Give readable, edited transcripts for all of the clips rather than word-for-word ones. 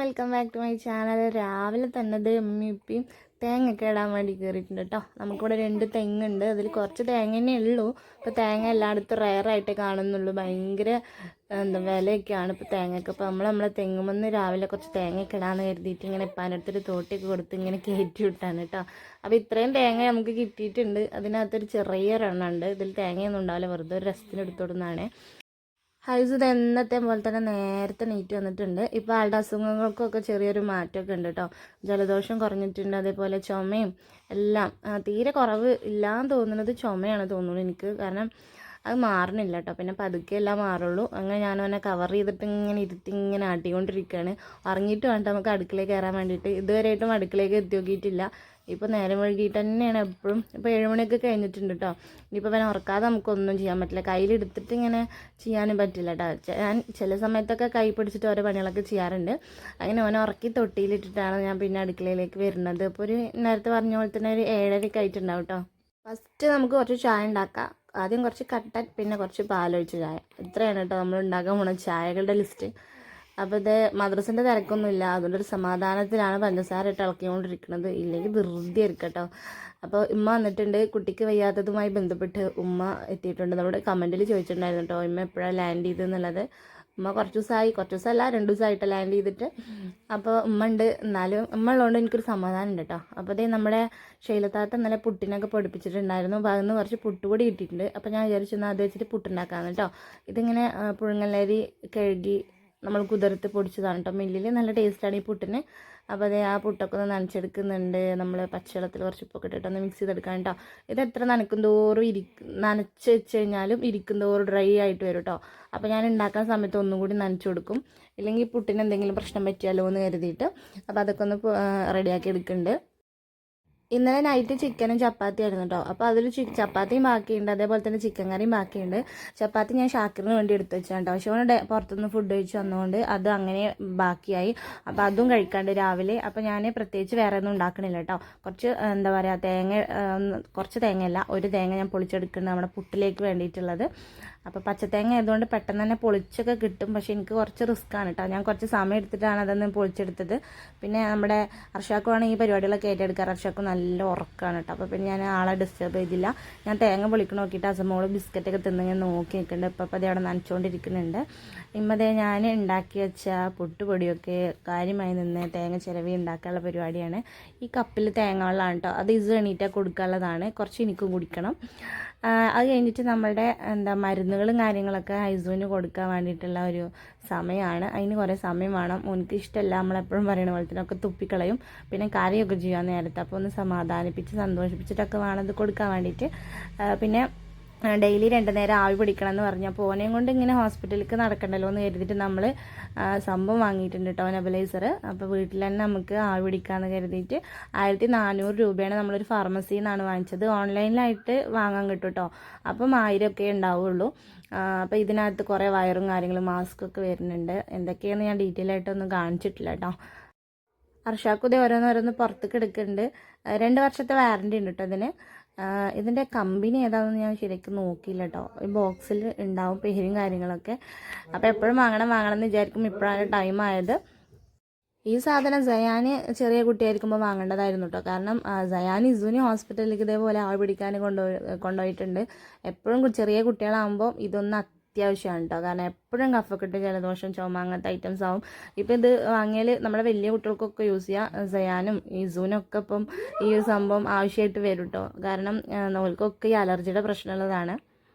Welcome back to my channel. രാവിലെ തന്നെ ഇത് ഉമ്മയും ഉപ്പയും തേങ്ങയൊക്കെ ഇടാൻ വേണ്ടി കയറിയിട്ടുണ്ട് കേട്ടോ. നമുക്കിവിടെ 2 തെങ്ങുണ്ട്, അതിൽ കുറച്ച് തേങ്ങ തന്നെ ഉള്ളൂ. ഇപ്പോൾ തേങ്ങ എല്ലായിടത്തും റയറായിട്ടേ കാണുന്നുള്ളൂ. ഭയങ്കര വിലയൊക്കെയാണ് ഇപ്പോൾ തേങ്ങയ്ക്ക്. അപ്പോൾ നമ്മളെ തെങ്ങുമെന്ന് രാവിലെ കുറച്ച് തേങ്ങയൊക്കെ ഇടാമെന്ന് കരുതിയിട്ട് ഇങ്ങനെ ഇപ്പാനടുത്തൊരു തോട്ടിയൊക്കെ കൊടുത്ത് ഇങ്ങനെ കയറ്റി വിട്ടാണ് കേട്ടോ. അപ്പോൾ ഇത്രയും തേങ്ങ നമുക്ക് കിട്ടിയിട്ടുണ്ട്. അതിനകത്തൊരു ചെറിയൊരെണ്ണം ഉണ്ട്. ഇതിൽ തേങ്ങയൊന്നും ഉണ്ടാവില്ല, വെറുതെ ഒരു രസത്തിന് എടുത്തോടുന്നതാണ്. ഹൈസ് ഇത് എന്നത്തെ പോലെ തന്നെ നേരത്തെ നീറ്റ് വന്നിട്ടുണ്ട്. ഇപ്പോൾ ആളുടെ അസുഖങ്ങൾക്കൊക്കെ ചെറിയൊരു മാറ്റമൊക്കെ ഉണ്ട് കേട്ടോ. ജലദോഷം കുറഞ്ഞിട്ടുണ്ട്, അതേപോലെ ചുമയും എല്ലാം. തീരെ കുറവ് ഇല്ലാന്ന് തോന്നുന്നത് ചുമയാണ് തോന്നുന്നു എനിക്ക്, കാരണം അത് മാറണില്ല കേട്ടോ. പിന്നെ പതുക്കെ എല്ലാം മാറുള്ളൂ. അങ്ങനെ ഞാനവനെ കവർ ചെയ്തിട്ട് ഇങ്ങനെ ഇരുത്തി ഇങ്ങനെ ആട്ടിക്കൊണ്ടിരിക്കുകയാണ്. ഉറങ്ങിയിട്ട് വേണ്ട നമുക്ക് അടുക്കളയിൽ കയറാൻ വേണ്ടിയിട്ട്. ഇതുവരെയായിട്ടും അടുക്കളയിലേക്ക് എത്തി നോക്കിയിട്ടില്ല. ഇപ്പോൾ നേരം വൈകിട്ട് തന്നെയാണ് എപ്പോഴും. ഇപ്പോൾ 7 മണിയൊക്കെ കഴിഞ്ഞിട്ടുണ്ട് കേട്ടോ. ഇനിയിപ്പോൾ അവനെ ഉറക്കാതെ നമുക്കൊന്നും ചെയ്യാൻ പറ്റില്ല. കയ്യിലെടുത്തിട്ട് ഇങ്ങനെ ചെയ്യാനും പറ്റില്ല കേട്ടോ. ഞാൻ ചില സമയത്തൊക്കെ കൈ പിടിച്ചിട്ട് ഓരോ പണികളൊക്കെ ചെയ്യാറുണ്ട്. അങ്ങനെ അവനെ ഉറക്കി തൊട്ടിയിലിട്ടിട്ടാണ് ഞാൻ പിന്നെ അടുക്കളയിലേക്ക് വരുന്നത്. അപ്പോൾ ഒരു നേരത്തെ പറഞ്ഞ പോലെ തന്നെ ഒരു 7:30 ആയിട്ടുണ്ടാവും കേട്ടോ. ഫസ്റ്റ് നമുക്ക് കുറച്ച് ചായ ഉണ്ടാക്കാം. ആദ്യം കുറച്ച് കട്ടൻ, പിന്നെ കുറച്ച് പാലൊഴിച്ച് ചായ. ഇത്രയാണ് കേട്ടോ നമ്മൾ ഉണ്ടാക്കാൻ പോണ ചായകളുടെ ലിസ്റ്റ്. അപ്പോൾ ഇത് മദ്രസിൻ്റെ തിരക്കൊന്നുമില്ല, അതുകൊണ്ടൊരു സമാധാനത്തിലാണ് പഞ്ചസാര ഇട്ട് ഇളക്കിക്കൊണ്ടിരിക്കുന്നത്. ഇല്ലെങ്കിൽ ധൃതി ആയിരിക്കും കേട്ടോ. അപ്പോൾ ഉമ്മ വന്നിട്ടുണ്ട്. കുട്ടിക്ക് വയ്യാത്തതുമായി ബന്ധപ്പെട്ട് ഉമ്മ എത്തിയിട്ടുണ്ട്. നമ്മുടെ കമൻറ്റിൽ ചോദിച്ചിട്ടുണ്ടായിരുന്നു കേട്ടോ ഉമ്മ എപ്പോഴാണ് ലാൻഡ് ചെയ്തതെന്നുള്ളത്. ഉമ്മ കുറച്ച് ദിവസമല്ല 2 ദിവസമായിട്ട് ലാൻഡ് ചെയ്തിട്ട്. അപ്പോൾ ഉമ്മ ഉണ്ട്, എന്നാലും ഉമ്മ ഉള്ളതുകൊണ്ട് എനിക്കൊരു സമാധാനം ഉണ്ട് കേട്ടോ. അപ്പോൾ അതേ നമ്മുടെ ശൈലത്താത്ത ഇന്നലെ പുട്ടിനൊക്കെ പൊടിപ്പിച്ചിട്ടുണ്ടായിരുന്നു. അപ്പോൾ അതിന് കുറച്ച് പുട്ടുപൊടി കിട്ടിയിട്ടുണ്ട്. അപ്പോൾ ഞാൻ വിചാരിച്ചു അത് വെച്ചിട്ട് പുട്ടുണ്ടാക്കാമെന്ന് കേട്ടോ. ഇതിങ്ങനെ പുഴുങ്ങലരി കഴുകി നമ്മൾ കുതിർത്ത് പൊടിച്ചതാണ് കേട്ടോ മില്ലിൽ. നല്ല ടേസ്റ്റാണ് ഈ പുട്ടിന്. അപ്പോൾ അതേ ആ പുട്ടൊക്കെ ഒന്ന് നനച്ചെടുക്കുന്നുണ്ട്. നമ്മൾ പച്ചവെള്ളത്തിൽ കുറച്ച് ഉപ്പൊക്കെ ഇട്ടിട്ടൊന്ന് മിക്സ് ചെയ്തെടുക്കാൻ കേട്ടോ. ഇത് എത്ര നനക്കും തോറും നനച്ച് വെച്ച് കഴിഞ്ഞാലും ഇരിക്കും തോറും ഡ്രൈ ആയിട്ട് വരും കേട്ടോ. അപ്പോൾ ഞാൻ ഉണ്ടാക്കുന്ന സമയത്ത് ഒന്നും കൂടി നനച്ചു കൊടുക്കും, ഇല്ലെങ്കിൽ പുട്ടിന് എന്തെങ്കിലും പ്രശ്നം പറ്റിയാലോ എന്ന് കരുതിയിട്ട്. അപ്പോൾ അതൊക്കെ ഒന്ന് റെഡിയാക്കി എടുക്കുന്നുണ്ട്. ഇന്നലെ നൈറ്റ് ചിക്കനും ചപ്പാത്തിയായിരുന്നു കേട്ടോ. അപ്പോൾ അതിൽ ചപ്പാത്തിയും ബാക്കിയുണ്ട്, അതേപോലെ തന്നെ ചിക്കൻ കറിയും ബാക്കിയുണ്ട്. ചപ്പാത്തി ഞാൻ ഷാക്കിറിന് വേണ്ടി എടുത്ത് വെച്ചാൽ കേട്ടോ. പക്ഷേ ഓന് പുറത്തുനിന്ന് ഫുഡ് കഴിച്ച് വന്നുകൊണ്ട് അത് അങ്ങനെ ബാക്കിയായി. അപ്പോൾ അതും കഴിക്കാണ്ട് രാവിലെ. അപ്പോൾ ഞാൻ പ്രത്യേകിച്ച് വേറെ ഒന്നും ഉണ്ടാക്കണില്ല കേട്ടോ. കുറച്ച് കുറച്ച് തേങ്ങയല്ല, ഒരു തേങ്ങ ഞാൻ പൊളിച്ചെടുക്കുന്നുണ്ട് നമ്മുടെ പുട്ടിലേക്ക് വേണ്ടിയിട്ടുള്ളത്. അപ്പോൾ പച്ചത്തേങ്ങ ആയതുകൊണ്ട് പെട്ടെന്ന് തന്നെ പൊളിച്ചൊക്കെ കിട്ടും. പക്ഷേ എനിക്ക് കുറച്ച് റിസ്ക്കാണ് കേട്ടോ. ഞാൻ കുറച്ച് സമയം എടുത്തിട്ടാണ് അതൊന്ന് പൊളിച്ചെടുത്തത്. പിന്നെ നമ്മുടെ അർഷാക്കുമാണ് ഈ പരിപാടികളൊക്കെ ഏറ്റെടുക്കാറ്. അർഷാക്ക് നല്ല ഉറക്കമാണ് കേട്ടോ. അപ്പോൾ പിന്നെ ഞാൻ ആളെ ഡിസ്റ്റർബ് ചെയ്തില്ല. ഞാൻ തേങ്ങ പൊളിക്കണ നോക്കിയിട്ട് അസമോള് ബിസ്ക്കറ്റൊക്കെ തിന്നിങ്ങനെ നോക്കി നിൽക്കുന്നുണ്ട്. ഇപ്പോൾ അതേ അവിടെ നനച്ചുകൊണ്ടിരിക്കുന്നുണ്ട്. ഇമ്മതേ ഞാൻ ഉണ്ടാക്കി വെച്ച പുട്ടുപൊടിയൊക്കെ കാര്യമായി നിന്ന് തേങ്ങ ചിരവി ഉണ്ടാക്കാനുള്ള പരിപാടിയാണ്. ഈ കപ്പിൽ തേങ്ങ വെള്ളമാണ് കേട്ടോ. അത് എണീറ്റാൽ കൊടുക്കാനുള്ളതാണ്. കുറച്ച് എനിക്കും കുടിക്കണം. അത് കഴിഞ്ഞിട്ട് നമ്മളുടെ മരുന്നുകളും കാര്യങ്ങളൊക്കെ ഐസുവിന് കൊടുക്കാൻ വേണ്ടിയിട്ടുള്ള ഒരു സമയമാണ്. അതിന് കുറേ സമയം വേണം. എനിക്ക് ഇഷ്ടമല്ല നമ്മളെപ്പോഴും പറയുന്ന പോലെ തന്നെ ഒക്കെ തുപ്പിക്കളയും. പിന്നെ കറിയൊക്കെ ചെയ്യാൻ നേരത്തെ. അപ്പോൾ ഒന്ന് സമാധാനിപ്പിച്ച് സന്തോഷിപ്പിച്ചിട്ടൊക്കെ വേണം ഇത് കൊടുക്കാൻ വേണ്ടിയിട്ട്. പിന്നെ ഡെയിലി 2 നേരം ആവി പിടിക്കണം എന്ന് പറഞ്ഞാൽ പോനെയും കൊണ്ട് ഇങ്ങനെ ഹോസ്പിറ്റലിലേക്ക് നടക്കണ്ടല്ലോ എന്ന് കരുതിയിട്ട് നമ്മൾ സംഭവം വാങ്ങിയിട്ടുണ്ട് കേട്ടോ, നെബുലൈസർ. അപ്പോൾ വീട്ടിൽ തന്നെ നമുക്ക് ആവി പിടിക്കാമെന്ന് കരുതിയിട്ട് 1400 രൂപയാണ് നമ്മളൊരു ഫാർമസിയിൽ നിന്നാണ് വാങ്ങിച്ചത്. ഓൺലൈനിലായിട്ട് വാങ്ങാൻ കിട്ടും കേട്ടോ. അപ്പം 1000 ഒക്കെ ഉണ്ടാവുള്ളൂ. അപ്പോൾ ഇതിനകത്ത് കുറേ വയറും കാര്യങ്ങളും മാസ്കൊക്കെ വരുന്നുണ്ട്. എന്തൊക്കെയാണെന്ന് ഞാൻ ഡീറ്റെയിൽ ആയിട്ടൊന്നും കാണിച്ചിട്ടില്ല കേട്ടോ. അർഷാക്കുതേ ഓരോന്നോരോന്ന് പുറത്തേക്ക് എടുക്കുന്നുണ്ട്. 2 വർഷത്തെ വാറൻറ്റി ഉണ്ട് കേട്ടോ ഇതിന്. ഇതിൻ്റെ കമ്പനി ഏതാണെന്ന് ഞാൻ ശരിക്കും നോക്കിയില്ല കേട്ടോ. ഈ ബോക്സിൽ ഉണ്ടാവും പേരും കാര്യങ്ങളൊക്കെ. അപ്പോൾ എപ്പോഴും വാങ്ങണം എന്ന് വിചാരിക്കും. ഇപ്പോഴാണ് ടൈം ആയത്. ഈ സാധനം സയാന് ചെറിയ കുട്ടിയായിരിക്കുമ്പോൾ വാങ്ങേണ്ടതായിരുന്നു കേട്ടോ. കാരണം സയാൻ ഇസുവിന് ഹോസ്പിറ്റലിലേക്ക് ഇതേപോലെ ആൾ പിടിക്കാൻ കൊണ്ടുപോയിട്ടുണ്ട്. എപ്പോഴും ചെറിയ കുട്ടികളാകുമ്പോൾ ഇതൊന്നും അത്യാവശ്യമാണ് കേട്ടോ. കാരണം എപ്പോഴും കഫക്കെട്ട്, ജലദോഷം, ചുമ അങ്ങനത്തെ ഐറ്റംസ് ആവും. ഇപ്പോൾ ഇത് വാങ്ങിയാൽ നമ്മുടെ വലിയ കുട്ടികൾക്കൊക്കെ യൂസ് ചെയ്യാം. സയാനും ഇസുവിനും ഒക്കെ ഇപ്പം ഈ ഒരു സംഭവം ആവശ്യമായിട്ട് വരും കേട്ടോ. കാരണം നമ്മൾക്കൊക്കെ ഈ അലർജിയുടെ പ്രശ്നമുള്ളതാണ്.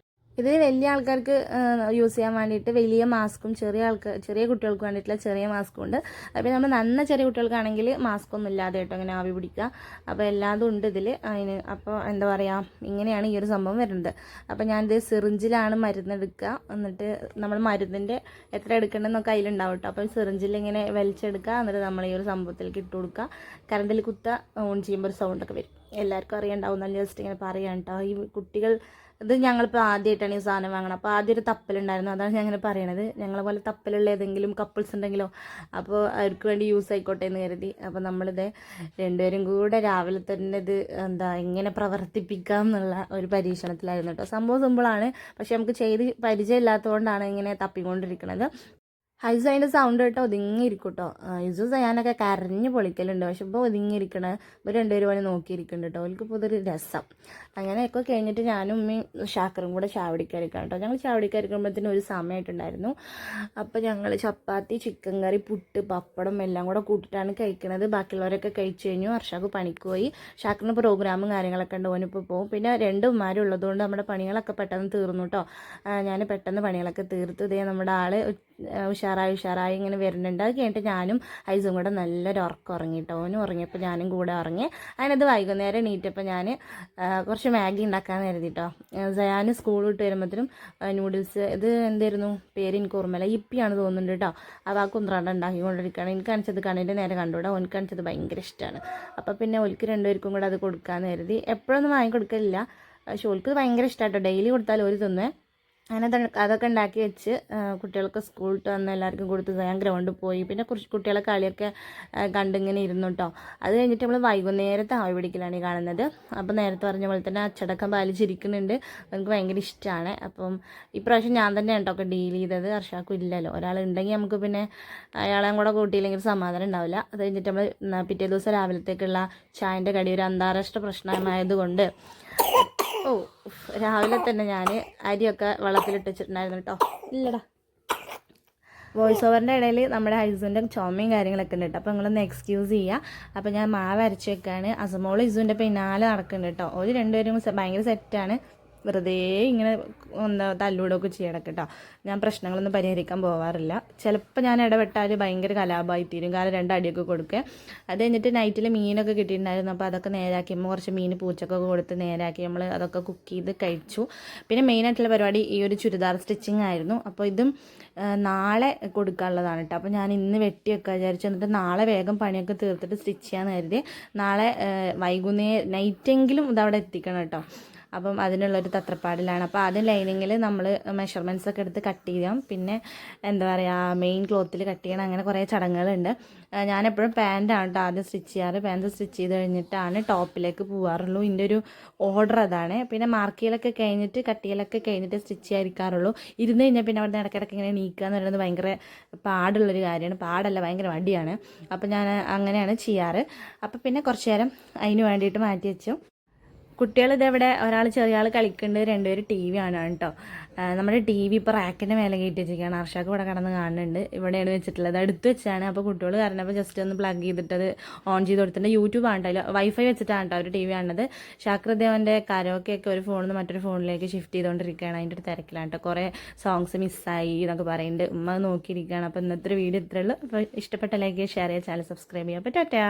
ഇതിൽ വലിയ ആൾക്കാർക്ക് യൂസ് ചെയ്യാൻ വേണ്ടിയിട്ട് വലിയ മാസ്കും, ചെറിയ കുട്ടികൾക്ക് വേണ്ടിയിട്ടുള്ള ചെറിയ മാസ്കും ഉണ്ട്. അപ്പോൾ നമ്മൾ നന്ന ചെറിയ കുട്ടികൾക്കാണെങ്കിൽ മാസ്ക് ഒന്നും ഇല്ലാതെ കേട്ടോ ഇങ്ങനെ ആവി പിടിക്കുക. അപ്പോൾ എല്ലാതും ഉണ്ട് ഇതിൽ. അതിന് അപ്പോൾ എന്താ പറയുക, ഇങ്ങനെയാണ് ഈ ഒരു സംഭവം വരുന്നത്. അപ്പോൾ ഞാനിത് സിറിഞ്ചിലാണ് മരുന്ന് എടുക്കുക. എന്നിട്ട് നമ്മൾ മരുന്നിൻ്റെ എത്ര എടുക്കേണ്ടതെന്നൊക്കെ അതിലുണ്ടാവും കേട്ടോ. അപ്പോൾ സിറിഞ്ചിൽ ഇങ്ങനെ വലിച്ചെടുക്കുക. എന്നിട്ട് നമ്മൾ ഈ ഒരു സംഭവത്തിലേക്ക് ഇട്ട് കൊടുക്കുക. കറണ്ടിൽ ഓൺ ചെയ്യുമ്പോൾ ഒരു സൗണ്ടൊക്കെ വരും. എല്ലാവർക്കും അറിയണ്ടാവും. നല്ല ജസ്റ്റ് ഇങ്ങനെ പറയാം കേട്ടോ. ഈ കുട്ടികൾ ഇത് ഞങ്ങളിപ്പോൾ ആദ്യമായിട്ടാണ് ഈ സാധനം വാങ്ങണം. അപ്പോൾ ആദ്യം ഒരു തപ്പലുണ്ടായിരുന്നു, അതാണ് ഞാൻ അങ്ങനെ പറയണത്. ഞങ്ങളെ പോലെ തപ്പലുള്ള ഏതെങ്കിലും കപ്പിൾസ് ഉണ്ടെങ്കിലോ അപ്പോൾ അവർക്ക് വേണ്ടി യൂസ് ആയിക്കോട്ടെ എന്ന് കരുതി. അപ്പോൾ നമ്മളിത് 2 പേരും കൂടെ രാവിലെ തന്നെ ഇത് എങ്ങനെ പ്രവർത്തിപ്പിക്കാം എന്നുള്ള ഒരു പരീക്ഷണത്തിലായിരുന്നു കേട്ടോ. സംഭവം സിമ്പിളാണ്, പക്ഷെ നമുക്ക് ചെയ്ത് പരിചയമില്ലാത്തതുകൊണ്ടാണ് ഇങ്ങനെ തപ്പിക്കൊണ്ടിരിക്കുന്നത്. ഹൈസു അതിൻ്റെ സൗണ്ട് കേട്ടോ ഒതുങ്ങിയിരിക്കും കേട്ടോ. ഇസു സയാനൊക്കെ കരഞ്ഞ് പൊളിക്കലുണ്ട്, പക്ഷെ ഇപ്പോൾ ഒതുങ്ങിയിരിക്കണ ഇവർ രണ്ടുപേരും പോലെ നോക്കിയിരിക്കുന്നുണ്ട് കേട്ടോ. അവർക്ക് ഇതൊരു രസം. അങ്ങനെയൊക്കെ കഴിഞ്ഞിട്ട് ഞാനും ഉമ്മയും ഷാക്കറും കൂടെ ചാവടിക്കരിക്കാം കേട്ടോ. ഞങ്ങൾ ചാവടിക്കരിക്കുമ്പോഴത്തേനും ഒരു സമയമായിട്ടുണ്ടായിരുന്നു. അപ്പോൾ ഞങ്ങൾ ചപ്പാത്തി, ചിക്കൻ കറി, പുട്ട്, പപ്പടം എല്ലാം കൂടെ കൂട്ടിയിട്ടാണ് കഴിക്കുന്നത്. ബാക്കിയുള്ളവരൊക്കെ കഴിച്ചു കഴിഞ്ഞു. അർഷാക്ക് പണിക്ക് പോയി. ഷാക്കറിന് പ്രോഗ്രാമും കാര്യങ്ങളൊക്കെ ഉണ്ട്, ഓനിപ്പോൾ പോകും. പിന്നെ 2 ഉമ്മാരും ഉള്ളതുകൊണ്ട് നമ്മുടെ പണികളൊക്കെ പെട്ടെന്ന് തീർന്നു കേട്ടോ. ഞാൻ പെട്ടെന്ന് പണികളൊക്കെ തീർത്ത് ഇതേ നമ്മുടെ ആൾ ഉഷാറായി ഇങ്ങനെ വരുന്നുണ്ട്. അത് കഴിഞ്ഞിട്ട് ഞാനും ഹൈസും കൂടെ നല്ലൊരു ഉറക്കം ഉറങ്ങിട്ടോ. ഓനും ഉറങ്ങിയപ്പോൾ ഞാനും കൂടെ ഉറങ്ങി. അതിനത് വൈകുന്നേരം എണീറ്റപ്പോൾ ഞാൻ കുറച്ച് മാഗി ഉണ്ടാക്കാൻ കരുതിട്ടോ. സയാന് സ്കൂൾ വിട്ട് വരുമ്പോഴത്തേനും നൂഡിൽസ്, ഇത് എന്തായിരുന്നു പേര് എനിക്ക് ഓർമ്മയില്ല, ഇപ്പിയാണ് തോന്നുന്നുണ്ട് കേട്ടോ. അപ്പോൾ ആ കുന്ത്രാണ്ട ഉണ്ടാക്കിക്കൊണ്ടിരിക്കുകയാണ്. എനിക്ക് കാണിച്ചത് കണ്ണിൻ്റെ നേരെ കണ്ടുകൂടാ, ഓനിക്ക് കാണിച്ചത് ഭയങ്കര ഇഷ്ടമാണ്. അപ്പോൾ പിന്നെ ഓൽക്ക് 2 പേർക്കും കൂടെ അത് കൊടുക്കാമെന്ന് കരുതി. എപ്പോഴൊന്നും വാങ്ങിക്കൊടുക്കലില്ല, പക്ഷെ ഓൽക്ക് ഭയങ്കര ഇഷ്ടമായിട്ടോ. ഡെയിലി കൊടുത്താൽ ഒരു തിന്നേ. അങ്ങനെ അതൊക്കെ ഉണ്ടാക്കി വെച്ച് കുട്ടികൾക്ക് സ്കൂൾ വിട്ട് വന്ന് എല്ലാവർക്കും കൊടുത്ത് ഞാൻ ഗ്രൗണ്ടിൽ പോയി. പിന്നെ കുറച്ച് കുട്ടികളെ കളിയൊക്കെ കണ്ടിങ്ങനെ ഇരുന്നു കേട്ടോ. അത് കഴിഞ്ഞിട്ട് നമ്മൾ വൈകുന്നേരത്തെ ആവി പിടിക്കലാണ് ഈ കാണുന്നത്. അപ്പോൾ നേരത്തെ പറഞ്ഞ പോലെ തന്നെ അച്ചടക്കം പാലിച്ചിരിക്കുന്നുണ്ട്, എനിക്ക് ഭയങ്കര ഇഷ്ടമാണ്. അപ്പം ഇപ്രാവശ്യം ഞാൻ തന്നെ കേട്ടോ ഒക്കെ ഡീൽ ചെയ്തത്, അർഷാക്കും ഇല്ലല്ലോ. ഒരാളുണ്ടെങ്കിൽ നമുക്ക് പിന്നെ അയാളെയും കൂടെ കൂട്ടിയില്ലെങ്കിൽ സമാധാനം ഉണ്ടാവില്ല. അത് കഴിഞ്ഞിട്ട് നമ്മൾ പിറ്റേ ദിവസം രാവിലത്തേക്കുള്ള ചായൻ്റെ കടി ഒരു അന്താരാഷ്ട്ര പ്രശ്നമായതുകൊണ്ട് രാവിലെ തന്നെ ഞാൻ അരിയൊക്കെ വെള്ളത്തിലിട്ട് വെച്ചിട്ടുണ്ടായിരുന്നു കേട്ടോ. ഇല്ലടാ, വോയിസ് ഓവറിൻ്റെ ഇടയിൽ നമ്മുടെ ഹൈസുവിൻ്റെ ചുമയും കാര്യങ്ങളൊക്കെ ഉണ്ട് കേട്ടോ. അപ്പോൾ നിങ്ങളൊന്ന് എക്സ്ക്യൂസ് ചെയ്യുക. അപ്പോൾ ഞാൻ മാവ് അരച്ച് വെക്കാണ്. അസമോൾ ഇസുവിൻ്റെ പിന്നാലെ നടക്കുന്നുണ്ട് കേട്ടോ. ഒരു 2 പേരും ഭയങ്കര സെറ്റാണ്. വെറുതെ ഇങ്ങനെ തല്ലൂടൊക്കെ ചെയ്യണം കേട്ടോ. ഞാൻ പ്രശ്നങ്ങളൊന്നും പരിഹരിക്കാൻ പോവാറില്ല. ചിലപ്പോൾ ഞാൻ ഇടപെട്ടാൽ ഭയങ്കര കലാപമായി തീരും, കാരണം 2 അടിയൊക്കെ കൊടുക്കുക. അത് കഴിഞ്ഞിട്ട് നൈറ്റിൽ മീനൊക്കെ കിട്ടിയിട്ടുണ്ടായിരുന്നു. അപ്പോൾ അതൊക്കെ നേരാക്കി, കുറച്ച് മീൻ പൂച്ചക്കൊക്കെ കൊടുത്ത് നേരാക്കി നമ്മൾ അതൊക്കെ കുക്ക് ചെയ്ത് കഴിച്ചു. പിന്നെ മെയിനായിട്ടുള്ള പരിപാടി ഈ ഒരു ചുരിദാർ സ്റ്റിച്ചിങ് ആയിരുന്നു. അപ്പോൾ ഇതും നാളെ കൊടുക്കാനുള്ളതാണ് കേട്ടോ. അപ്പോൾ ഞാൻ ഇന്ന് വെട്ടിയൊക്കെ വിചാരിച്ചു, എന്നിട്ട് നാളെ വേഗം പണിയൊക്കെ തീർത്തിട്ട് സ്റ്റിച്ച് ചെയ്യാമെന്ന് കരുതി. നാളെ നൈറ്റെങ്കിലും ഇതവിടെ എത്തിക്കണം കേട്ടോ. അപ്പം അതിനുള്ളൊരു തത്രപ്പാടിലാണ്. അപ്പോൾ ആദ്യം ലൈനിങ്ങിൽ നമ്മൾ മെഷർമെൻറ്റ്സ് ഒക്കെ എടുത്ത് കട്ട് ചെയ്യാം. പിന്നെ എന്താ പറയുക, മെയിൻ ക്ലോത്തിൽ കട്ട് ചെയ്യണം. അങ്ങനെ കുറേ ചടങ്ങുകളുണ്ട്. ഞാനെപ്പോഴും പാൻറ്റാണ് കേട്ടോ ആദ്യം സ്റ്റിച്ച് ചെയ്യാറ്. പാൻറ്റ് സ്റ്റിച്ച് ചെയ്ത് കഴിഞ്ഞിട്ടാണ് ടോപ്പിലേക്ക് പോകാറുള്ളൂ. ഇതിൻ്റെ ഒരു ഓർഡർ അതാണ്. പിന്നെ മാർക്കിലൊക്കെ കഴിഞ്ഞിട്ട് കട്ടിയിലൊക്കെ കഴിഞ്ഞിട്ട് സ്റ്റിച്ച് ചെയ്യാതിരിക്കാറുള്ളൂ. ഇരുന്ന് കഴിഞ്ഞാൽ പിന്നെ അവിടെ ഇടയ്ക്കിടയ്ക്ക് ഇങ്ങനെ നീക്കുക എന്ന് പറയുന്നത് ഭയങ്കര പാടുള്ളൊരു കാര്യമാണ്. പാടല്ല, ഭയങ്കര മടിയാണ്. അപ്പോൾ ഞാൻ അങ്ങനെയാണ് ചെയ്യാറ്. അപ്പോൾ പിന്നെ കുറച്ച് നേരം അതിന് വേണ്ടിയിട്ട് മാറ്റി വെച്ചു. കുട്ടികൾ ഇതെവിടെ, ഒരാൾ ചെറിയ ആൾ കളിക്കുന്നുണ്ട്, 2 പേര് ടി വി കാണുകയാണ് കേട്ടോ. നമ്മുടെ ടി വി ഇപ്പോൾ റാക്കിൻ്റെ മേലെ കയറ്റി വെച്ചിരിക്കുകയാണ്. അർഷാക്ക് ഇവിടെ കിടന്ന് കാണുന്നുണ്ട്. ഇവിടെയാണ് വെച്ചിട്ടുള്ളത്, അടുത്ത് വെച്ചാണ്. അപ്പോൾ കുട്ടികൾ കാരണപ്പോൾ ജസ്റ്റ് ഒന്ന് പ്ലഗ് ചെയ്തിട്ടത് ഓൺ ചെയ്ത് കൊടുത്തിട്ടുണ്ട്. യൂട്യൂബാണ് കേട്ടോ, വൈഫൈ വെച്ചിട്ടാണ് കേട്ടോ ഒരു ടി വി കാണുന്നത്. ഷാക്രദേവൻ്റെ കരോക്കെയൊക്കെ ഒരു ഫോണിൽ നിന്ന് മറ്റൊരു ഫോണിലേക്ക് ഷിഫ്റ്റ് ചെയ്തുകൊണ്ടിരിക്കുകയാണ്. അതിൻ്റെ ഒരു തിരക്കിലാണ് കേട്ടോ. കുറേ സോങ്സ് മിസ്സായി എന്നൊക്കെ പറയുന്നുണ്ട്. ഉമ്മ നോക്കിയിരിക്കുകയാണ്. അപ്പോൾ ഇന്നത്തെ വീഡിയോ ഇത്രയുള്ളൂ. അപ്പോൾ ഇഷ്ടപ്പെട്ട ലൈക്ക് ചെയ്യുക, ഷെയർ ചെയ്യുക, ചാനൽ സബ്സ്ക്രൈബ് ചെയ്യുക. അപ്പോൾ ടാറ്റാ.